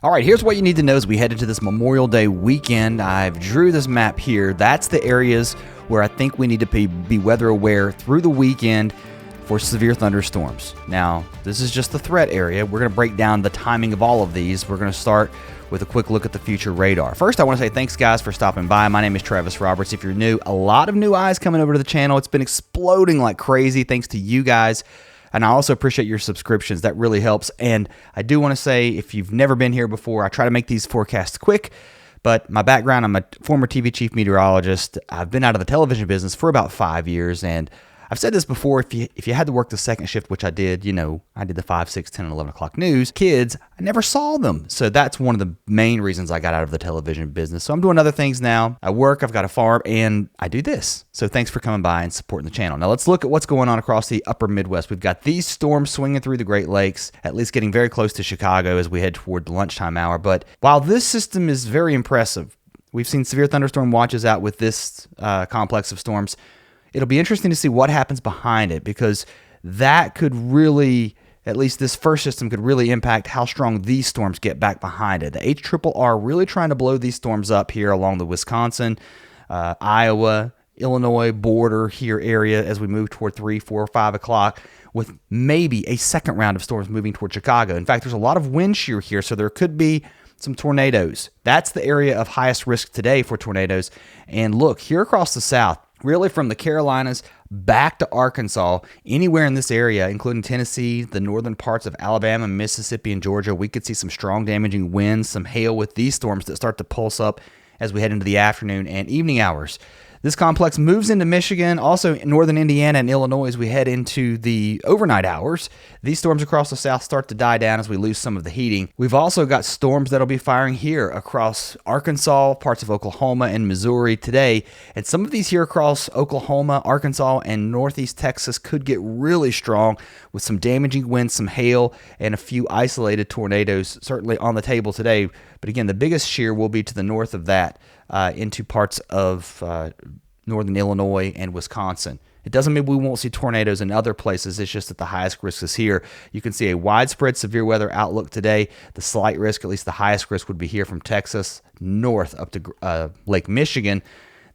All right, here's what you need to know as we head into this Memorial Day weekend. I've drew this map here. That's the areas where I think we need to be weather aware through the weekend for severe thunderstorms. Now, this is just the threat area. We're going to break down the timing of all of these. We're going to start with a quick look at the future radar. First, I want to say thanks, guys, for stopping by. My name is Travis Roberts. If you're new, a lot of new eyes coming over to the channel. It's been exploding like crazy thanks to you guys. And I also appreciate your subscriptions. That really helps. And I do want to say, if you've never been here before, I try to make these forecasts quick. But my background, I'm a former TV chief meteorologist. I've been out of the television business for about 5 years. And I've said this before, if you had to work the second shift, which I did, I did the 5, 6, 10, and 11 o'clock news. Kids, I never saw them. So that's one of the main reasons I got out of the television business. So I'm doing other things now. I work, I've got a farm, and I do this. So thanks for coming by and supporting the channel. Now let's look at what's going on across the upper Midwest. We've got these storms swinging through the Great Lakes, at least getting very close to Chicago as we head toward the lunchtime hour. But while this system is very impressive, we've seen severe thunderstorm watches out with this complex of storms. It'll be interesting to see what happens behind it, because that could really, at least this first system, could really impact how strong these storms get back behind it. The HRRR really trying to blow these storms up here along the Wisconsin, Iowa, Illinois border here area as we move toward 3, 4, 5 o'clock, with maybe a second round of storms moving toward Chicago. In fact, there's a lot of wind shear here, so there could be some tornadoes. That's the area of highest risk today for tornadoes. And look, here across the south, really from the Carolinas back to Arkansas, anywhere in this area, including Tennessee, the northern parts of Alabama, Mississippi, and Georgia, we could see some strong damaging winds, some hail with these storms that start to pulse up as we head into the afternoon and evening hours. This complex moves into Michigan, also northern Indiana and Illinois as we head into the overnight hours. These storms across the south start to die down as we lose some of the heating. We've also got storms that'll be firing here across Arkansas, parts of Oklahoma and Missouri today. And some of these here across Oklahoma, Arkansas, and northeast Texas could get really strong with some damaging winds, some hail, and a few isolated tornadoes certainly on the table today. But again, the biggest shear will be to the north of that, into parts of northern Illinois and Wisconsin. It doesn't mean we won't see tornadoes in other places. It's just that the highest risk is here. You can see a widespread severe weather outlook today. The slight risk, at least the highest risk, would be here from Texas north up to Lake Michigan.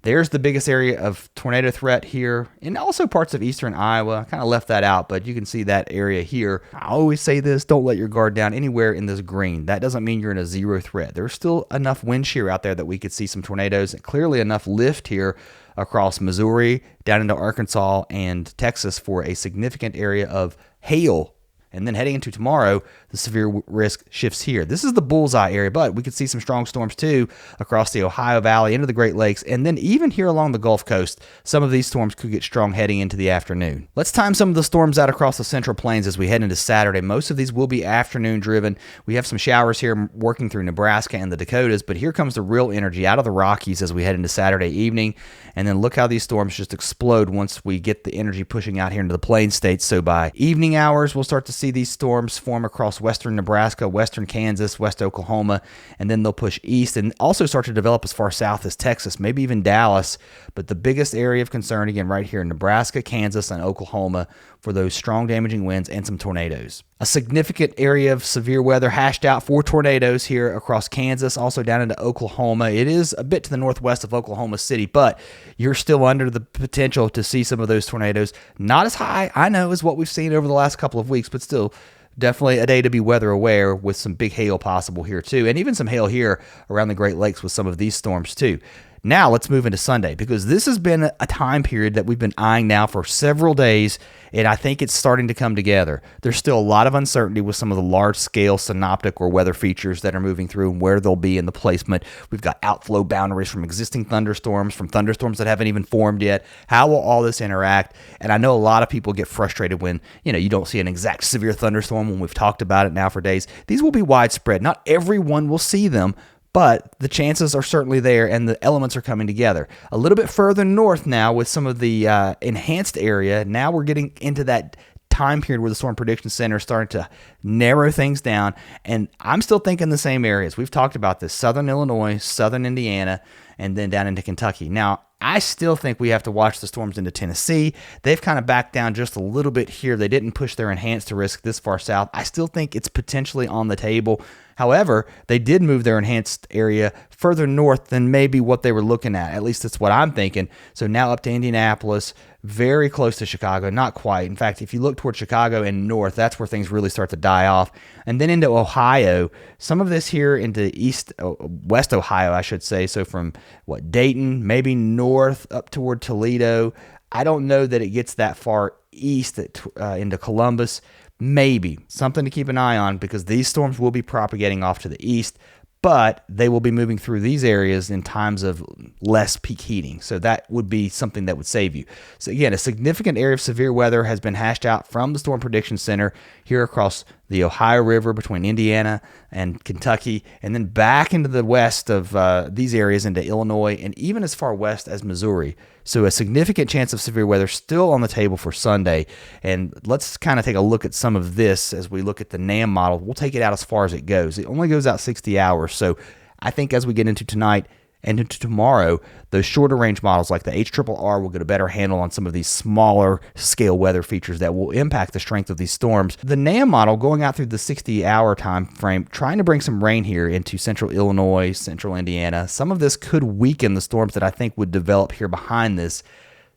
There's the biggest area of tornado threat here, and also parts of eastern Iowa. I kind of left that out, but you can see that area here. I always say this, don't let your guard down anywhere in this green. That doesn't mean you're in a zero threat. There's still enough wind shear out there that we could see some tornadoes, and clearly enough lift here across Missouri, down into Arkansas and Texas for a significant area of hail. And then heading into tomorrow, the severe risk shifts here. This is the bullseye area, but we could see some strong storms too across the Ohio Valley, into the Great Lakes, and then even here along the Gulf Coast, some of these storms could get strong heading into the afternoon. Let's time some of the storms out across the Central Plains as we head into Saturday. Most of these will be afternoon driven. We have some showers here working through Nebraska and the Dakotas, but here comes the real energy out of the Rockies as we head into Saturday evening. And then look how these storms just explode once we get the energy pushing out here into the Plains states. So by evening hours, we'll start to see these storms form across western Nebraska, western Kansas, west Oklahoma, and then they'll push east and also start to develop as far south as Texas, maybe even Dallas. But the biggest area of concern, again, right here in Nebraska, Kansas, and Oklahoma for those strong damaging winds and some tornadoes. A significant area of severe weather hashed out for tornadoes here across Kansas, also down into Oklahoma. It is a bit to the northwest of Oklahoma City, but you're still under the potential to see some of those tornadoes. Not as high, I know, as what we've seen over the last couple of weeks, but still definitely a day to be weather aware with some big hail possible here too, and even some hail here around the Great Lakes with some of these storms too. Now let's move into Sunday, because this has been a time period that we've been eyeing now for several days, and I think it's starting to come together. There's still a lot of uncertainty with some of the large-scale synoptic or weather features that are moving through and where they'll be in the placement. We've got outflow boundaries from existing thunderstorms, from thunderstorms that haven't even formed yet. How will all this interact? And I know a lot of people get frustrated when, you don't see an exact severe thunderstorm when we've talked about it now for days. These will be widespread. Not everyone will see them, but the chances are certainly there, and the elements are coming together. A little bit further north now with some of the enhanced area, now we're getting into that time period where the Storm Prediction Center is starting to narrow things down, and I'm still thinking the same areas. We've talked about this: southern Illinois, southern Indiana, and then down into Kentucky. Now, I still think we have to watch the storms into Tennessee. They've kind of backed down just a little bit here. They didn't push their enhanced to risk this far south. I still think it's potentially on the table. However, they did move their enhanced area further north than maybe what they were looking at. At least that's what I'm thinking. So now up to Indianapolis, very close to Chicago, not quite. In fact, if you look toward Chicago and north, that's where things really start to die off. And then into Ohio, some of this here into west Ohio, I should say. So from Dayton, maybe north up toward Toledo. I don't know that it gets that far east into Columbus. Maybe something to keep an eye on, because these storms will be propagating off to the east, but they will be moving through these areas in times of less peak heating. So that would be something that would save you. So again, a significant area of severe weather has been hashed out from the Storm Prediction Center here across the Ohio River between Indiana and Kentucky, and then back into the west of these areas into Illinois and even as far west as Missouri. So a significant chance of severe weather still on the table for Sunday. And let's kind of take a look at some of this as we look at the NAM model. We'll take it out as far as it goes. It only goes out 60 hours. So I think as we get into tonight and into tomorrow, those shorter range models like the HRRR will get a better handle on some of these smaller scale weather features that will impact the strength of these storms. The NAM model going out through the 60-hour time frame, trying to bring some rain here into central Illinois, central Indiana. Some of this could weaken the storms that I think would develop here behind this.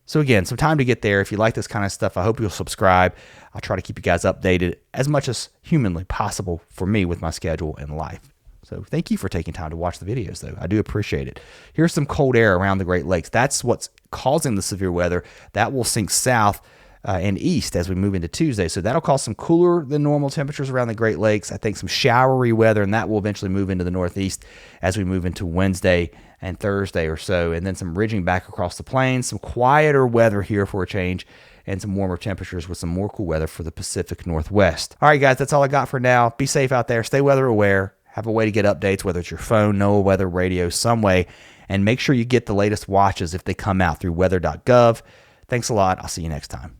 So again, some time to get there. If you like this kind of stuff, I hope you'll subscribe. I'll try to keep you guys updated as much as humanly possible for me with my schedule and life. So thank you for taking time to watch the videos, though. I do appreciate it. Here's some cold air around the Great Lakes. That's what's causing the severe weather. That will sink south and east as we move into Tuesday. So that'll cause some cooler than normal temperatures around the Great Lakes. I think some showery weather, and that will eventually move into the northeast as we move into Wednesday and Thursday or so. And then some ridging back across the plains, some quieter weather here for a change, and some warmer temperatures with some more cool weather for the Pacific Northwest. All right, guys, that's all I got for now. Be safe out there. Stay weather aware. Have a way to get updates, whether it's your phone, NOAA weather radio, some way, and make sure you get the latest watches if they come out through weather.gov. Thanks a lot. I'll see you next time.